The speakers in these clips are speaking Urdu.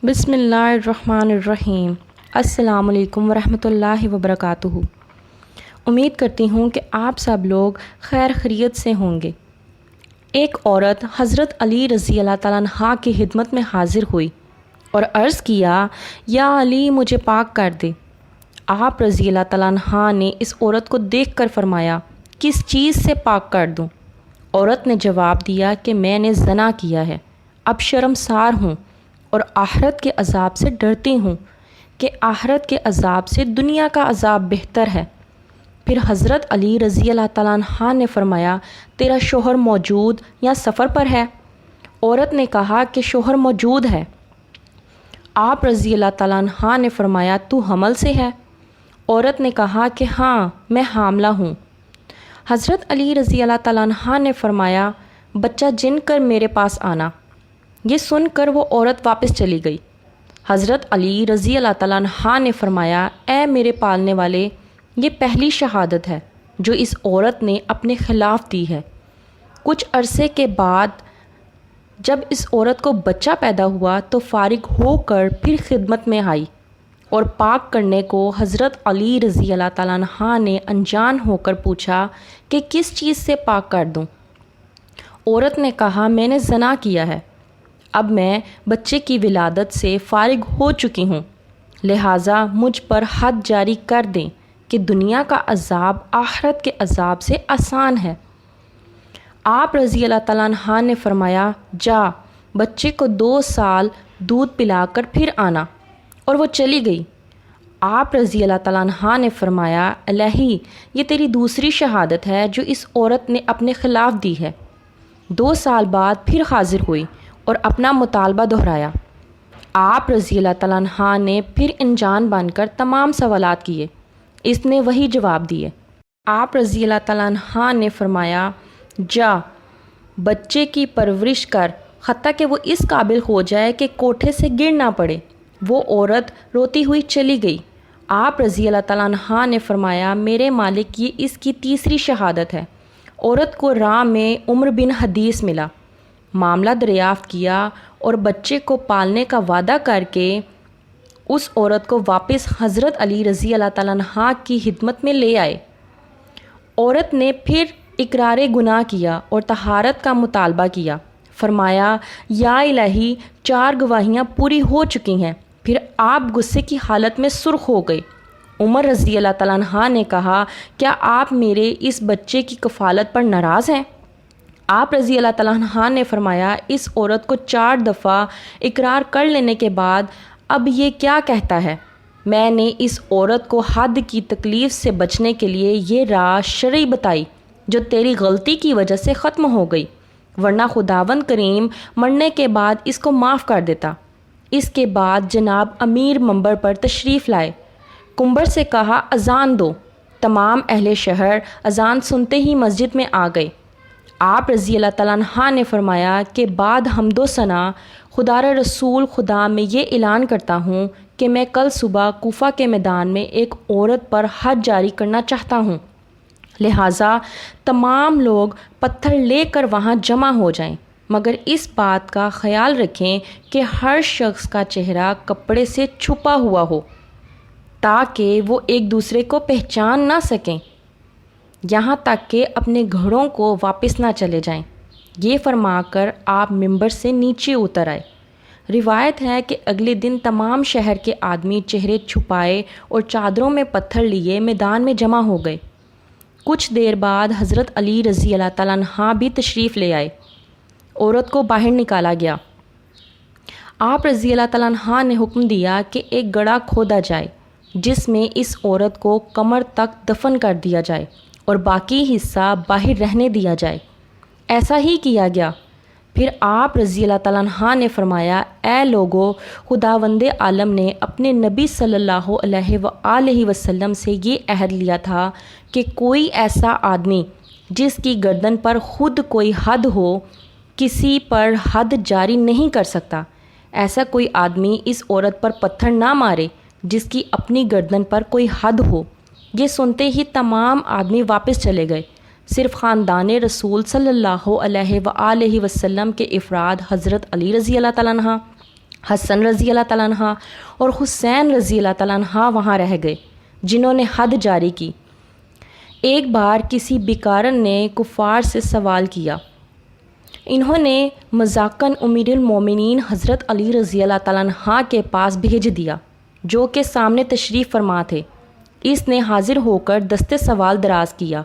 بسم اللہ الرحمن الرحیم۔ السلام علیکم ورحمۃ اللہ وبرکاتہ۔ امید کرتی ہوں کہ آپ سب لوگ خیر خیریت سے ہوں گے۔ ایک عورت حضرت علی رضی اللہ تعالیٰ عنہ کی خدمت میں حاضر ہوئی اور عرض کیا، یا علی مجھے پاک کر دے۔ آپ رضی اللہ تعالیٰ عنہ نے اس عورت کو دیکھ کر فرمایا، کس چیز سے پاک کر دوں؟ عورت نے جواب دیا کہ میں نے زنا کیا ہے، اب شرمسار ہوں اور آخرت کے عذاب سے ڈرتی ہوں کہ آخرت کے عذاب سے دنیا کا عذاب بہتر ہے۔ پھر حضرت علی رضی اللہ تعالیٰ عنہ نے فرمایا، تیرا شوہر موجود یا سفر پر ہے؟ عورت نے کہا کہ شوہر موجود ہے۔ آپ رضی اللہ تعالیٰ عنہ نے فرمایا، تو حمل سے ہے؟ عورت نے کہا کہ ہاں میں حاملہ ہوں۔ حضرت علی رضی اللہ تعالیٰ عنہ نے فرمایا، بچہ جن کر میرے پاس آنا۔ یہ سن کر وہ عورت واپس چلی گئی۔ حضرت علی رضی اللہ تعالیٰ عنہ نے فرمایا، اے میرے پالنے والے، یہ پہلی شہادت ہے جو اس عورت نے اپنے خلاف دی ہے۔ کچھ عرصے کے بعد جب اس عورت کو بچہ پیدا ہوا تو فارغ ہو کر پھر خدمت میں آئی اور پاک کرنے کو حضرت علی رضی اللہ تعالیٰ عنہ نے انجان ہو کر پوچھا کہ کس چیز سے پاک کر دوں؟ عورت نے کہا، میں نے زنا کیا ہے، اب میں بچے کی ولادت سے فارغ ہو چکی ہوں، لہٰذا مجھ پر حد جاری کر دیں کہ دنیا کا عذاب آخرت کے عذاب سے آسان ہے۔ آپ رضی اللہ تعالیٰ عنہ نے فرمایا، جا بچے کو 2 سال دودھ پلا کر پھر آنا، اور وہ چلی گئی۔ آپ رضی اللہ تعالیٰ عنہ نے فرمایا، الہی یہ تیری دوسری شہادت ہے جو اس عورت نے اپنے خلاف دی ہے۔ 2 سال بعد پھر حاضر ہوئی اور اپنا مطالبہ دہرایا۔ آپ رضی اللہ تعالیٰ عنہ نے پھر انجان بن کر تمام سوالات کیے، اس نے وہی جواب دیے۔ آپ رضی اللہ تعالیٰ عنہ نے فرمایا، جا بچے کی پرورش کر حتیٰ کہ وہ اس قابل ہو جائے کہ کوٹھے سے گر نہ پڑے۔ وہ عورت روتی ہوئی چلی گئی۔ آپ رضی اللہ تعالیٰ عنہ نے فرمایا، میرے مالک یہ اس کی تیسری شہادت ہے۔ عورت کو راہ میں عمر بن حدیث ملا، معاملہ دریافت کیا اور بچے کو پالنے کا وعدہ کر کے اس عورت کو واپس حضرت علی رضی اللہ تعالیٰ عنہ کی خدمت میں لے آئے۔ عورت نے پھر اقرار گناہ کیا اور طہارت کا مطالبہ کیا۔ فرمایا، یا الہی 4 گواہیاں پوری ہو چکی ہیں۔ پھر آپ غصے کی حالت میں سرخ ہو گئے۔ عمر رضی اللہ تعالیٰ عنہ نے کہا، کیا آپ میرے اس بچے کی کفالت پر ناراض ہیں؟ آپ رضی اللہ تعالیٰ عنہ نے فرمایا، اس عورت کو 4 دفعہ اقرار کر لینے کے بعد اب یہ کیا کہتا ہے؟ میں نے اس عورت کو حد کی تکلیف سے بچنے کے لیے یہ راہ شرعی بتائی جو تیری غلطی کی وجہ سے ختم ہو گئی، ورنہ خداوند کریم مرنے کے بعد اس کو معاف کر دیتا۔ اس کے بعد جناب امیر منبر پر تشریف لائے، کنبر سے کہا، اذان دو۔ تمام اہل شہر اذان سنتے ہی مسجد میں آ گئے۔ آپ رضی اللہ تعالیٰ عنہ نے فرمایا کہ بعد حمد و ثنا خدا رسول خدا میں یہ اعلان کرتا ہوں کہ میں کل صبح کوفہ کے میدان میں ایک عورت پر حد جاری کرنا چاہتا ہوں، لہٰذا تمام لوگ پتھر لے کر وہاں جمع ہو جائیں، مگر اس بات کا خیال رکھیں کہ ہر شخص کا چہرہ کپڑے سے چھپا ہوا ہو تاکہ وہ ایک دوسرے کو پہچان نہ سکیں، یہاں تک کہ اپنے گھروں کو واپس نہ چلے جائیں۔ یہ فرما کر آپ ممبر سے نیچے اتر آئے۔ روایت ہے کہ اگلے دن تمام شہر کے آدمی چہرے چھپائے اور چادروں میں پتھر لیے میدان میں جمع ہو گئے۔ کچھ دیر بعد حضرت علی رضی اللہ تعالیٰ عنہ بھی تشریف لے آئے۔ عورت کو باہر نکالا گیا۔ آپ رضی اللہ تعالیٰ عنہ نے حکم دیا کہ ایک گڑھا کھودا جائے جس میں اس عورت کو کمر تک دفن کر دیا جائے اور باقی حصہ باہر رہنے دیا جائے۔ ایسا ہی کیا گیا۔ پھر آپ رضی اللہ تعالیٰ عنہ نے فرمایا، اے لوگو، خداوند عالم نے اپنے نبی صلی اللہ علیہ وآلہ وسلم سے یہ عہد لیا تھا کہ کوئی ایسا آدمی جس کی گردن پر خود کوئی حد ہو کسی پر حد جاری نہیں کر سکتا۔ ایسا کوئی آدمی اس عورت پر پتھر نہ مارے جس کی اپنی گردن پر کوئی حد ہو۔ یہ سنتے ہی تمام آدمی واپس چلے گئے، صرف خاندان رسول صلی اللہ علیہ وآلہ وسلم کے افراد حضرت علی رضی اللہ تعالیٰ عنہ، حسن رضی اللہ تعالیٰ عنہ اور حسین رضی اللہ تعالیٰ عنہ وہاں رہ گئے، جنہوں نے حد جاری کی۔ ایک بار کسی بیکارن نے کفار سے سوال کیا۔ انہوں نے مذاقاً امیر المومنین حضرت علی رضی اللہ تعالیٰ عنہ کے پاس بھیج دیا، جو کہ سامنے تشریف فرما تھے۔ اس نے حاضر ہو کر دست سوال دراز کیا۔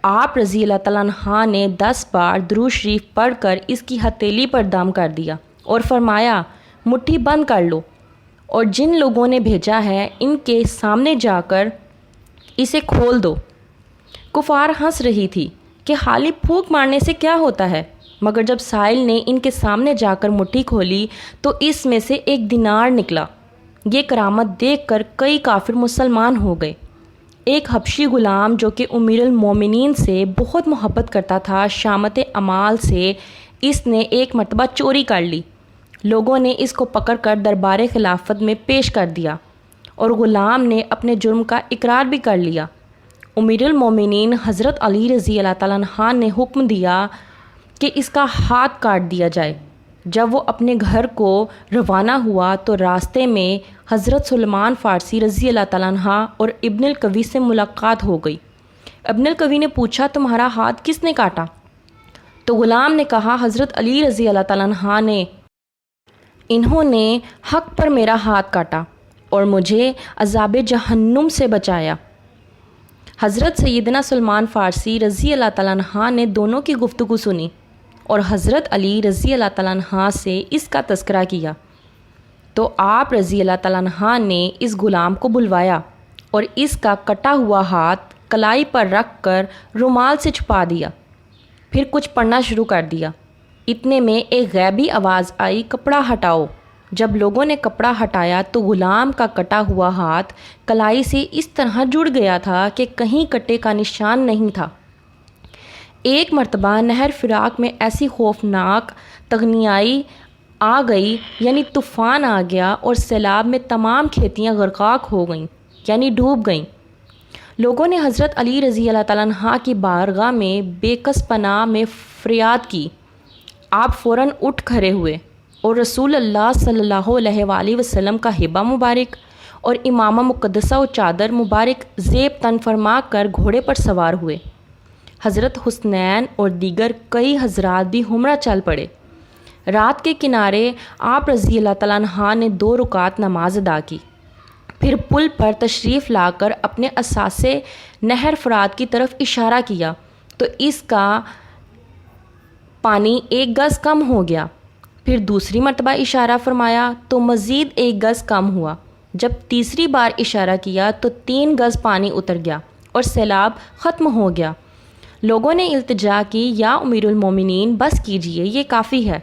آپ رضی اللہ تعالیٰ عنہ نے 10 بار درود شریف پڑھ کر اس کی ہتھیلی پر دم کر دیا اور فرمایا، مٹھی بند کر لو، اور جن لوگوں نے بھیجا ہے ان کے سامنے جا کر اسے کھول دو۔ کفار ہنس رہی تھی کہ خالی پھونک مارنے سے کیا ہوتا ہے، مگر جب سائل نے ان کے سامنے جا کر مٹھی کھولی تو اس میں سے 1 دینار نکلا۔ یہ کرامت دیکھ کر کئی کافر مسلمان ہو گئے۔ ایک حبشی غلام جو کہ امیر المومنین سے بہت محبت کرتا تھا، شامت امال سے اس نے ایک مرتبہ چوری کر لی۔ لوگوں نے اس کو پکڑ کر دربار خلافت میں پیش کر دیا اور غلام نے اپنے جرم کا اقرار بھی کر لیا۔ امیر المومنین حضرت علی رضی اللہ تعالیٰ عنہ نے حکم دیا کہ اس کا ہاتھ کاٹ دیا جائے۔ جب وہ اپنے گھر کو روانہ ہوا تو راستے میں حضرت سلمان فارسی رضی اللہ تعالیٰ عنہ اور ابن القوی سے ملاقات ہو گئی۔ ابن القوی نے پوچھا، تمہارا ہاتھ کس نے کاٹا؟ تو غلام نے کہا، حضرت علی رضی اللہ تعالیٰ عنہ نے۔ انہوں نے حق پر میرا ہاتھ کاٹا اور مجھے عذاب جہنم سے بچایا۔ حضرت سیدنا سلمان فارسی رضی اللہ تعالیٰ عنہ نے دونوں کی گفتگو سنی اور حضرت علی رضی اللہ تعالیٰ عنہ سے اس کا تذکرہ کیا۔ تو آپ رضی اللہ تعالیٰ عنہ نے اس غلام کو بلوایا اور اس کا کٹا ہوا ہاتھ کلائی پر رکھ کر رومال سے چھپا دیا، پھر کچھ پڑھنا شروع کر دیا۔ اتنے میں ایک غیبی آواز آئی، کپڑا ہٹاؤ۔ جب لوگوں نے کپڑا ہٹایا تو غلام کا کٹا ہوا ہاتھ کلائی سے اس طرح جڑ گیا تھا کہ کہیں کٹے کا نشان نہیں تھا۔ ایک مرتبہ نہر فراق میں ایسی خوفناک تغنیائی آ گئی، یعنی طوفان آ گیا، اور سیلاب میں تمام کھیتیاں غرقاک ہو گئیں، یعنی ڈوب گئیں۔ لوگوں نے حضرت علی رضی اللہ تعالیٰ عنہ کی بارگاہ میں بے کس پناہ میں فریاد کی۔ آپ فوراً اٹھ کھڑے ہوئے اور رسول اللہ صلی اللہ علیہ وآلہ وسلم کا ہبہ مبارک اور امامہ مقدسہ و چادر مبارک زیب تن فرما کر گھوڑے پر سوار ہوئے۔ حضرت حسنین اور دیگر کئی حضرات بھی ہمراہ چل پڑے۔ رات کے کنارے آپ رضی اللہ تعالیٰ عنہ نے 2 رکعت نماز ادا کی، پھر پل پر تشریف لا کر اپنے اثاثے نہر فرات کی طرف اشارہ کیا تو اس کا پانی 1 گز کم ہو گیا۔ پھر دوسری مرتبہ اشارہ فرمایا تو مزید 1 گز کم ہوا۔ جب تیسری بار اشارہ کیا تو 3 گز پانی اتر گیا اور سیلاب ختم ہو گیا۔ لوگوں نے التجا کی، یا امیر المومنین بس کیجئے، یہ کافی ہے۔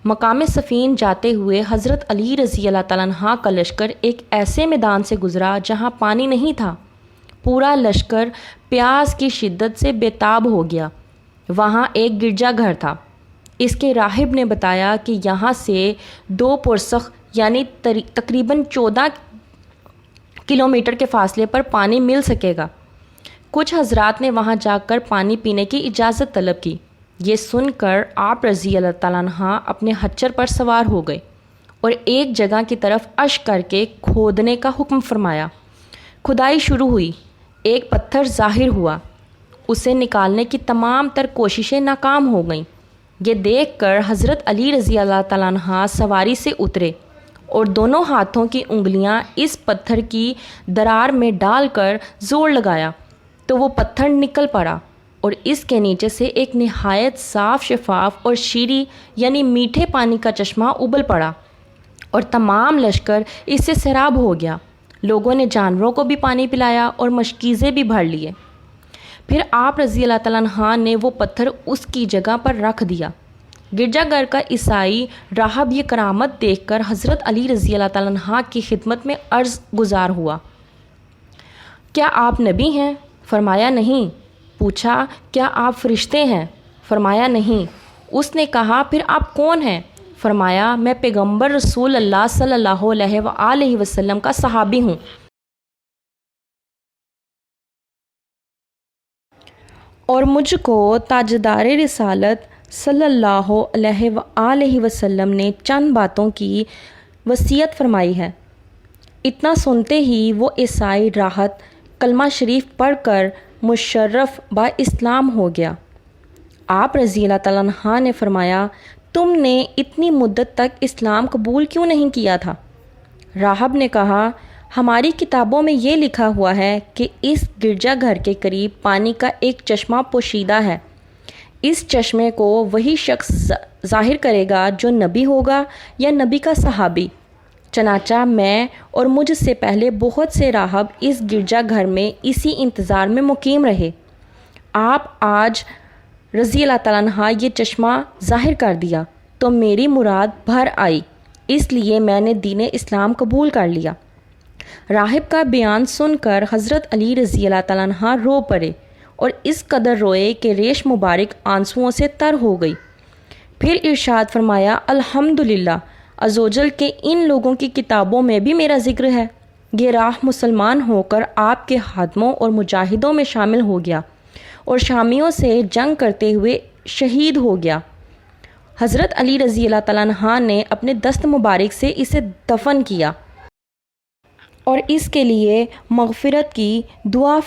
مقام صفین جاتے ہوئے حضرت علی رضی اللہ تعالیٰ عنہ کا لشکر ایک ایسے میدان سے گزرا جہاں پانی نہیں تھا۔ پورا لشکر پیاس کی شدت سے بے تاب ہو گیا۔ وہاں ایک گرجا گھر تھا۔ اس کے راہب نے بتایا کہ یہاں سے 2 پرسخ یعنی تقریباً 14 کلومیٹر کے فاصلے پر پانی مل سکے گا۔ کچھ حضرات نے وہاں جا کر پانی پینے کی اجازت طلب کی۔ یہ سن کر آپ رضی اللہ تعالیٰ عنہ اپنے خچر پر سوار ہو گئے اور ایک جگہ کی طرف اشک کر کے کھودنے کا حکم فرمایا۔ کھدائی شروع ہوئی، ایک پتھر ظاہر ہوا، اسے نکالنے کی تمام تر کوششیں ناکام ہو گئیں۔ یہ دیکھ کر حضرت علی رضی اللہ تعالیٰ عنہ سواری سے اترے اور دونوں ہاتھوں کی انگلیاں اس پتھر کی درار میں ڈال کر زور لگایا تو وہ پتھر نکل پڑا اور اس کے نیچے سے ایک نہایت صاف شفاف اور شیریں یعنی میٹھے پانی کا چشمہ ابل پڑا اور تمام لشکر اس سے سیراب ہو گیا۔ لوگوں نے جانوروں کو بھی پانی پلایا اور مشکیزیں بھی بھر لیے۔ پھر آپ رضی اللہ تعالیٰ عنہ نے وہ پتھر اس کی جگہ پر رکھ دیا۔ گرجا گھر کا عیسائی راہب یہ کرامت دیکھ کر حضرت علی رضی اللہ تعالیٰ عنہ کی خدمت میں عرض گزار ہوا، کیا آپ نبی ہیں؟ فرمایا نہیں۔ پوچھا، کیا آپ فرشتے ہیں؟ فرمایا نہیں۔ اس نے کہا، پھر آپ کون ہیں؟ فرمایا، میں پیغمبر رسول اللہ صلی اللہ علیہ وآلہ وسلم کا صحابی ہوں۔ اور مجھ کو تاجدار رسالت صلی اللہ علیہ وآلہ وسلم نے چند باتوں کی وصیت فرمائی ہے۔ اتنا سنتے ہی وہ عیسائی راحت کلمہ شریف پڑھ کر مشرف با اسلام ہو گیا۔ آپ رضی اللہ تعالیٰ عنہ نے فرمایا، تم نے اتنی مدت تک اسلام قبول کیوں نہیں کیا تھا؟ راہب نے کہا، ہماری کتابوں میں یہ لکھا ہوا ہے کہ اس گرجا گھر کے قریب پانی کا ایک چشمہ پوشیدہ ہے، اس چشمے کو وہی شخص ظاہر کرے گا جو نبی ہوگا یا نبی کا صحابی۔ چنانچہ میں اور مجھ سے پہلے بہت سے راہب اس گرجا گھر میں اسی انتظار میں مقیم رہے۔ آپ آج رضی اللہ تعالیٰ عنہ یہ چشمہ ظاہر کر دیا تو میری مراد بھر آئی، اس لیے میں نے دین اسلام قبول کر لیا۔ راہب کا بیان سن کر حضرت علی رضی اللہ تعالیٰ عنہ رو پڑے اور اس قدر روئے کہ ریش مبارک آنسوؤں سے تر ہو گئی۔ پھر ارشاد فرمایا، الحمدللہ عزوجل کہ ان لوگوں کی کتابوں میں بھی میرا ذکر ہے۔ یہ راہ مسلمان ہو کر آپ کے خادموں اور مجاہدوں میں شامل ہو گیا اور شامیوں سے جنگ کرتے ہوئے شہید ہو گیا۔ حضرت علی رضی اللہ تعالیٰ عنہ نے اپنے دست مبارک سے اسے دفن کیا اور اس کے لیے مغفرت کی دعا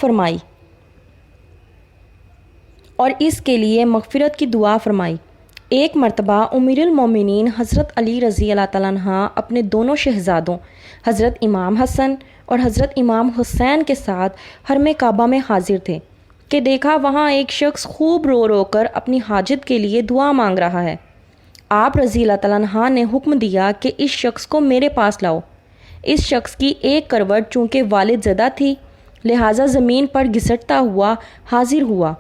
فرمائی۔ ایک مرتبہ امیر المومنین حضرت علی رضی اللہ تعالیٰ عنہ اپنے دونوں شہزادوں حضرت امام حسن اور حضرت امام حسین کے ساتھ حرم کعبہ میں حاضر تھے کہ دیکھا وہاں ایک شخص خوب رو رو کر اپنی حاجت کے لیے دعا مانگ رہا ہے۔ آپ رضی اللہ تعالیٰ عنہ نے حکم دیا کہ اس شخص کو میرے پاس لاؤ۔ اس شخص کی ایک کروٹ چونکہ والد زدہ تھی لہٰذا زمین پر گھسٹتا ہوا حاضر ہوا۔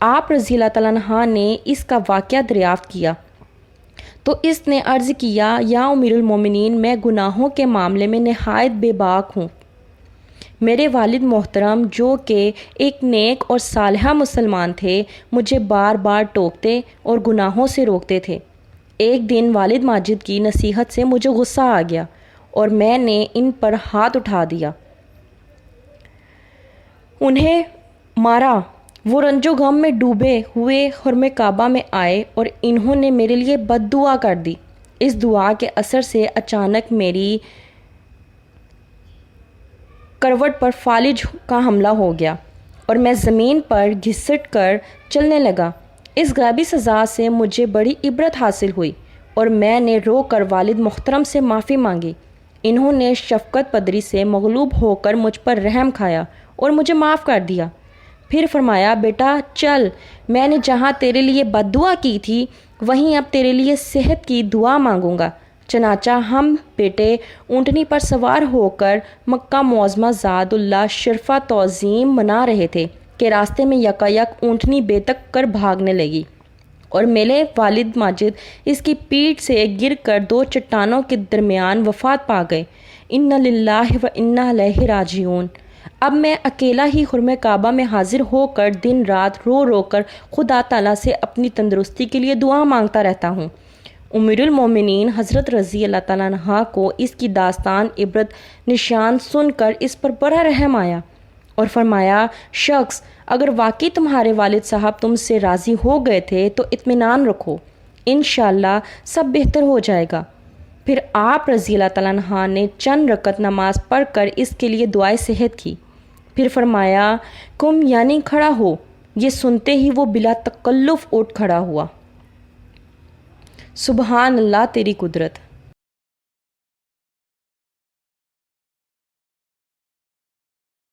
آپ رضی اللہ تعالیٰ عنہ نے اس کا واقعہ دریافت کیا تو اس نے عرض کیا، یا امیر المومنین، میں گناہوں کے معاملے میں نہایت بے باک ہوں۔ میرے والد محترم جو کہ ایک نیک اور صالحہ مسلمان تھے مجھے بار بار ٹوکتے اور گناہوں سے روکتے تھے۔ ایک دن والد ماجد کی نصیحت سے مجھے غصہ آ گیا اور میں نے ان پر ہاتھ اٹھا دیا، انہیں مارا۔ وہ رنج و غم میں ڈوبے ہوئے حرم کعبہ میں آئے اور انہوں نے میرے لیے بد دعا کر دی۔ اس دعا کے اثر سے اچانک میری کروٹ پر فالج کا حملہ ہو گیا اور میں زمین پر گھسٹ کر چلنے لگا۔ اس غیبی سزا سے مجھے بڑی عبرت حاصل ہوئی اور میں نے رو کر والد محترم سے معافی مانگی۔ انہوں نے شفقت پدری سے مغلوب ہو کر مجھ پر رحم کھایا اور مجھے معاف کر دیا۔ پھر فرمایا، بیٹا چل، میں نے جہاں تیرے لیے بد دعا کی تھی وہیں اب تیرے لیے صحت کی دعا مانگوں گا۔ چنانچہ ہم بیٹے اونٹنی پر سوار ہو کر مکہ معظمہ زاد اللہ شرفہ تعظیم منا رہے تھے کہ راستے میں یکایک اونٹنی بے تک کر بھاگنے لگی اور میرے والد ماجد اس کی پیٹھ سے گر کر دو چٹانوں کے درمیان وفات پا گئے۔ انا للہ و انا الیہ راجعون۔ اب میں اکیلا ہی حرم کعبہ میں حاضر ہو کر دن رات رو رو کر خدا تعالیٰ سے اپنی تندرستی کے لیے دعا مانگتا رہتا ہوں۔ امیر المومنین حضرت رضی اللہ تعالیٰ عنہ کو اس کی داستان عبرت نشان سن کر اس پر بڑا رحم آیا اور فرمایا، شخص اگر واقعی تمہارے والد صاحب تم سے راضی ہو گئے تھے تو اطمینان رکھو، انشاءاللہ سب بہتر ہو جائے گا۔ پھر آپ رضی اللہ تعالیٰ عنہ نے چند رکعت نماز پڑھ کر اس کے لیے دعائے صحت کی۔ پھر فرمایا، قم یعنی کھڑا ہو۔ یہ سنتے ہی وہ بلا تکلف اٹھ کھڑا ہوا۔ سبحان اللہ، تیری قدرت۔